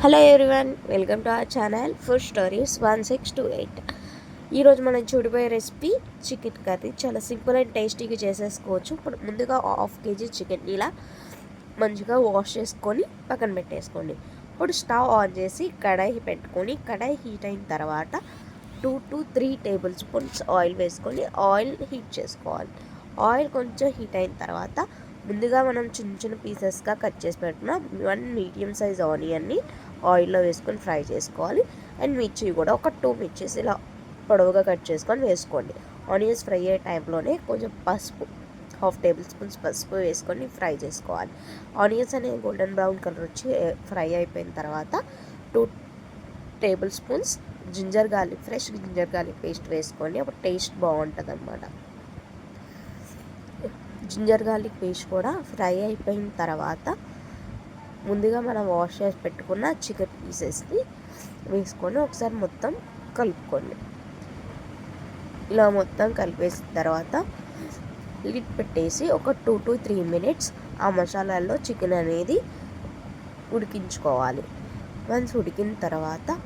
Hello everyone, welcome to our channel food stories 1628. ఈరోజు మనం చూడబోయే రెసిపీ చికెన్ కర్రీ. చాలా సింపుల్ అండ్ టేస్టీగా చేసేసుకోవచ్చు. ఇప్పుడు ముందుగా 1/2 kg చికెన్ ఇలా మంచిగా వాష్ చేసుకొని పక్కన పెట్టేసుకోండి. ఇప్పుడు స్టవ్ ఆన్ చేసి కడాయి పెట్టుకొని కడాయి హీట్ అయిన తర్వాత 2 to 3 టేబుల్ స్పూన్స్ ఆయిల్ వేసుకొని ఆయిల్ హీట్ చేసుకోవాలి. ఆయిల్ కొంచెం హీట్ అయిన తర్వాత ముందుగా మనం చిన్న చిన్న పీసెస్గా కట్ చేసి పెట్టుకున్న 1 మీడియం సైజ్ ఆనియన్ని ఆయిల్లో వేసుకొని ఫ్రై చేసుకోవాలి. అండ్ మిర్చి కూడా ఒక 2 మిర్చీస్ ఇలా పొడవుగా కట్ చేసుకొని వేసుకోండి. ఆనియన్స్ ఫ్రై అయ్యే టైంలోనే కొంచెం పసుపు 1/2 టేబుల్ స్పూన్స్ పసుపు వేసుకొని ఫ్రై చేసుకోవాలి. ఆనియన్స్ అనేవి గోల్డెన్ బ్రౌన్ కలర్ వచ్చి ఫ్రై అయిపోయిన తర్వాత 2 tablespoons fresh ginger garlic paste వేసుకోండి. అప్పుడు టేస్ట్ బాగుంటుంది అన్నమాట. జింజర్ గార్లిక్ పేస్ట్ కూడా ఫ్రై అయిపోయిన తర్వాత ముందుగా మనం వాష్ చేసి పెట్టుకున్న చికెన్ పీసెస్ని వేసుకొని ఒకసారి మొత్తం కలుపుకోండి. ఇలా మొత్తం కలిపేసిన తర్వాత లిడ్ పెట్టేసి ఒక 2 to 3 minutes ఆ మసాలాల్లో చికెన్ అనేది ఉడికించుకోవాలి. వన్స్ ఉడికిన తర్వాత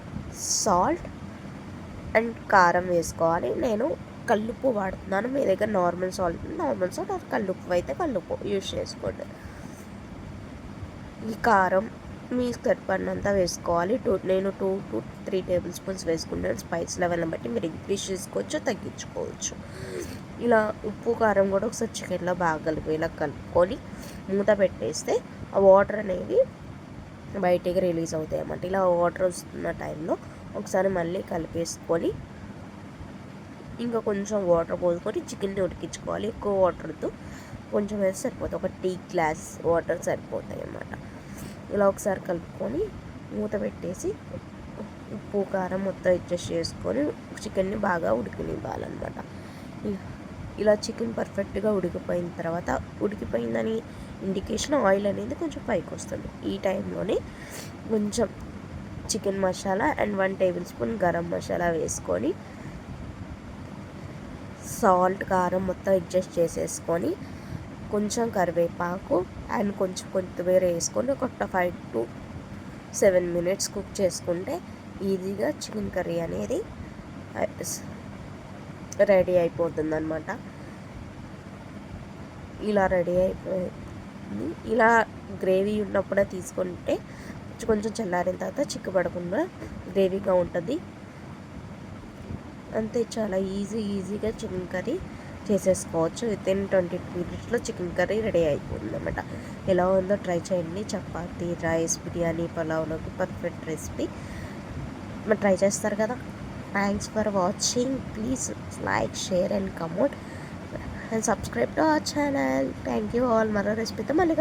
సాల్ట్ అండ్ కారం వేసుకోవాలి. నేను కల్లుప్పు వాడుతున్నాను. మీ దగ్గర నార్మల్ సాల్ట్ అది కల్లుప్పు అయితే కల్లుప్పు యూజ్ చేసుకోండి. ఈ కారం మీ సరిపడినంత వేసుకోవాలి. నేను 2 to 3 టేబుల్ స్పూన్స్ వేసుకుంటాను. స్పైస్ లెవెల్ని బట్టి మీరు ఇంక్రీజ్ చేసుకోవచ్చు, తగ్గించుకోవచ్చు. ఇలా ఉప్పు కారం కూడా ఒకసారి చికెన్లో బాగా ఇలా కలుపుకొని మూత పెట్టేస్తే ఆ వాటర్ అనేవి బయటికి రిలీజ్ అవుతాయి అన్నమాట. ఇలా వాటర్ వస్తున్న టైంలో ఒకసారి మళ్ళీ కలిపేసుకొని ఇంకా కొంచెం వాటర్ పోసుకొని చికెన్ని ఉడికించుకోవాలి. ఎక్కువ వాటర్తో కొంచెం వేస్తే సరిపోతుంది. ఒక టీ గ్లాస్ వాటర్ సరిపోతాయి అన్నమాట. ఇలా ఒకసారి కలుపుకొని మూత పెట్టేసి ఉప్పు కారం మొత్తం అడ్జస్ట్ చేసుకొని చికెన్ని బాగా ఉడికినివ్వాలన్నమాట. ఇలా చికెన్ పర్ఫెక్ట్గా ఉడికిపోయిన తర్వాత ఉడికిపోయిందని ఇండికేషన్ ఆయిల్ అనేది కొంచెం పైకి వస్తుంది. ఈ టైంలోనే కొంచెం chicken masala and 1 table spoon garam masala వేసుకొని సాల్ట్ కారం మొత్తం అడ్జస్ట్ చేసేసుకొని కొంచెం కరివేపాకు అండ్ కొంచెం కొత్తిమీర వేసుకొని ఒక 5 to 7 minutes కుక్ చేసుకుంటే ఈజీగా చికెన్ కర్రీ అనేది రెడీ అయిపోతుంది అన్నమాట. ఇలా రెడీ అయిపోయింది. ఇలా గ్రేవీ ఉన్నప్పుడే తీసుకుంటే కొంచెం చల్లారిన తర్వాత చిక్కబడకుండా గ్రేవీగా ఉంటుంది. అంతే, చాలా ఈజీగా చికెన్ కర్రీ చేసేసుకోవచ్చు. వితిన్ 20 minutesలో చికెన్ కర్రీ రెడీ అయిపోతుంది అన్నమాట. ఎలా ఉందో ట్రై చేయండి. చపాతీ, రైస్, బిర్యానీ, పలావ్లోకి పర్ఫెక్ట్ రెసిపీ. మరి ట్రై చేస్తారు కదా. Thanks for watching. Please like, share and comment and subscribe to our channel. Thank you all. మరో రెసిపీతో మళ్ళీ